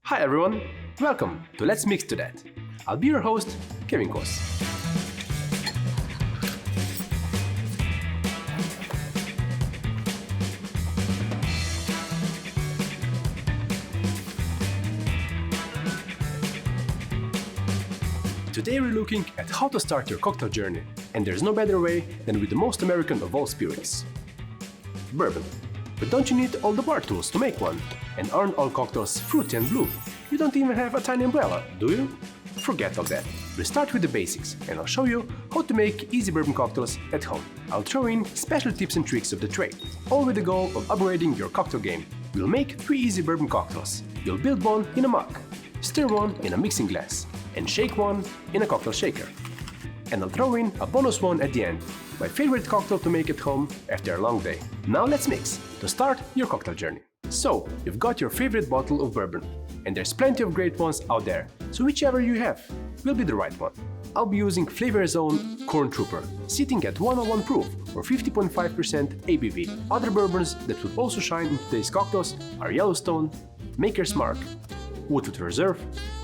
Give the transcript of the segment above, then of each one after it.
Hi everyone, welcome to Let's Mix to That. I'll be your host, Kevin Kos. Today we're looking at how to start your cocktail journey, and there's no better way than with the most American of all spirits, bourbon. But don't you need all the bar tools to make one? And aren't all cocktails fruity and blue? You don't even have a tiny umbrella, do you? Forget all that. We'll start with the basics, and I'll show you how to make easy bourbon cocktails at home. I'll throw in special tips and tricks of the trade, all with the goal of upgrading your cocktail game. We'll make 3 easy bourbon cocktails. You'll build one in a mug, stir one in a mixing glass, and shake one in a cocktail shaker. And I'll throw in a bonus one at the end, my favorite cocktail to make at home after a long day. Now let's mix, to start your cocktail journey. So, you've got your favorite bottle of bourbon, and there's plenty of great ones out there, so whichever you have will be the right one. I'll be using Flaviar's own Corn Trooper, sitting at 101 proof or 50.5% ABV. Other bourbons that will also shine in today's cocktails are Yellowstone, Maker's Mark, Woodford Reserve,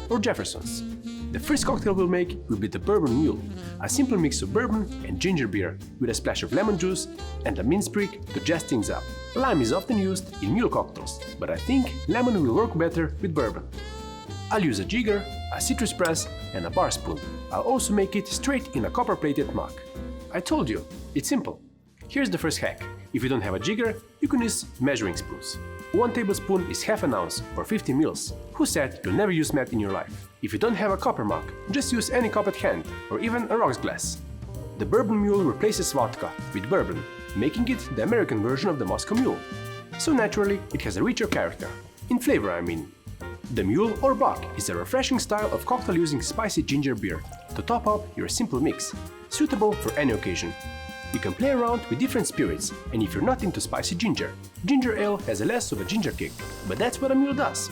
or Jefferson's. The first cocktail we'll make will be the Bourbon Mule, a simple mix of bourbon and ginger beer with a splash of lemon juice and a mint sprig to jazz things up. Lime is often used in mule cocktails, but I think lemon will work better with bourbon. I'll use a jigger, a citrus press, and a bar spoon. I'll also make it straight in a copper-plated mug. I told you, it's simple. Here's the first hack. If you don't have a jigger, you can use measuring spoons. 1 tablespoon is half an ounce or 50 mils. Who said you'll never use math in your life? If you don't have a copper mug, just use any cup at hand or even a rocks glass. The Bourbon Mule replaces vodka with bourbon, making it the American version of the Moscow Mule. So naturally, it has a richer character. In flavor, I mean. The Mule or Buck is a refreshing style of cocktail using spicy ginger beer to top up your simple mix, suitable for any occasion. You can play around with different spirits, and if you're not into spicy ginger ale has a less of a ginger kick, but that's what a mule does,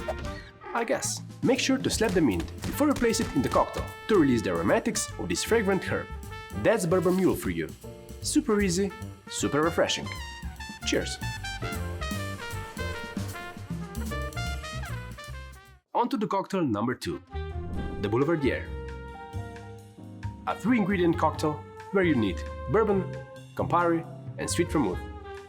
I guess. Make sure to slap the mint before you place it in the cocktail to release the aromatics of this fragrant herb. That's Bourbon Mule for you. Super easy, super refreshing. Cheers! On to the cocktail number 2, the Boulevardier. A 3-ingredient cocktail where you need bourbon, Campari, and Sweet Vermouth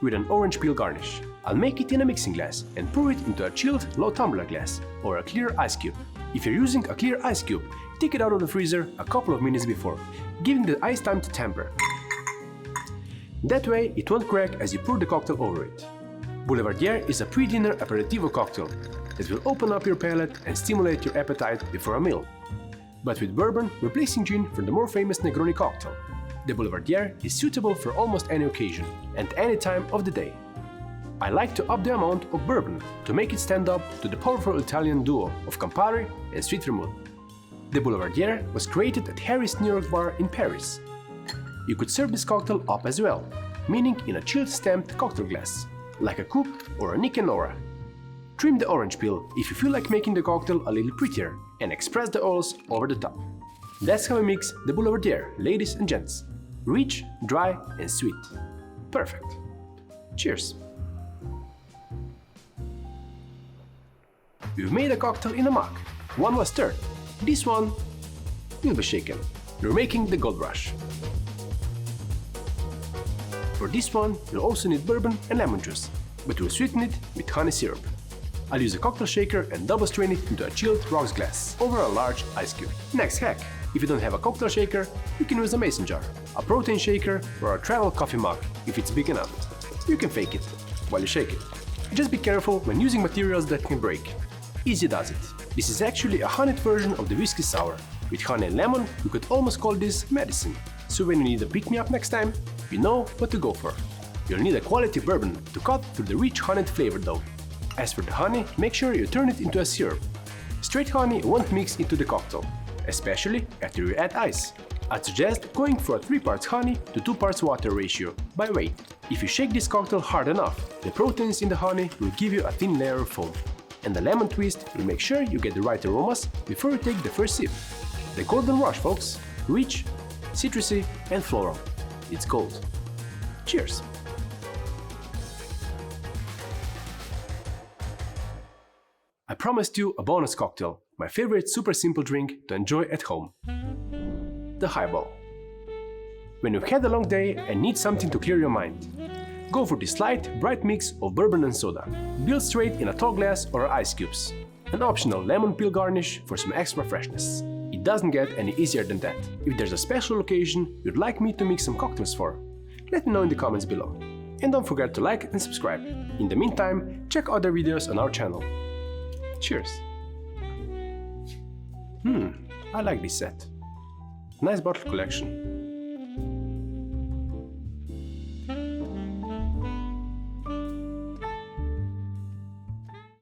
with an orange peel garnish. I'll make it in a mixing glass and pour it into a chilled low tumbler glass or a clear ice cube. If you're using a clear ice cube, take it out of the freezer a couple of minutes before, giving the ice time to temper. That way it won't crack as you pour the cocktail over it. Boulevardier is a pre-dinner aperitivo cocktail that will open up your palate and stimulate your appetite before a meal. But with bourbon replacing gin from the more famous Negroni cocktail, the Boulevardier is suitable for almost any occasion and any time of the day. I like to up the amount of bourbon to make it stand up to the powerful Italian duo of Campari and Sweet Vermouth. The Boulevardier was created at Harry's New York bar in Paris. You could serve this cocktail up as well, meaning in a chilled stamped cocktail glass, like a coupe or a Nick and Nora. Trim the orange peel if you feel like making the cocktail a little prettier and express the oils over the top. That's how we mix the Boulevardier, ladies and gents. Rich, dry, and sweet. Perfect. Cheers! You've made a cocktail in a mug. One was stirred. This one will be shaken. You're making the Gold Rush. For this one, you'll also need bourbon and lemon juice, but we'll sweeten it with honey syrup. I'll use a cocktail shaker and double strain it into a chilled rocks glass over a large ice cube. Next hack. If you don't have a cocktail shaker, you can use a mason jar, a protein shaker, or a travel coffee mug if it's big enough. You can fake it while you shake it. Just be careful when using materials that can break. Easy does it. This is actually a honeyed version of the whiskey sour. With honey and lemon, you could almost call this medicine. So when you need a pick-me-up next time, you know what to go for. You'll need a quality bourbon to cut through the rich honeyed flavor though. As for the honey, make sure you turn it into a syrup. Straight honey won't mix into the cocktail, especially after you add ice. I'd suggest going for a 3 parts honey to 2 parts water ratio by weight. If you shake this cocktail hard enough, the proteins in the honey will give you a thin layer of foam. And the lemon twist will make sure you get the right aromas before you take the first sip. The golden rush, folks. Rich, citrusy, and floral. It's gold. Cheers! promised you a bonus cocktail, my favorite super simple drink to enjoy at home. The Highball. When you've had a long day and need something to clear your mind, go for this light, bright mix of bourbon and soda, built straight in a tall glass or ice cubes. An optional lemon peel garnish for some extra freshness. It doesn't get any easier than that. If there's a special occasion you'd like me to mix some cocktails for, let me know in the comments below. And don't forget to like and subscribe. In the meantime, check other videos on our channel. Cheers! I like this set. Nice bottle collection.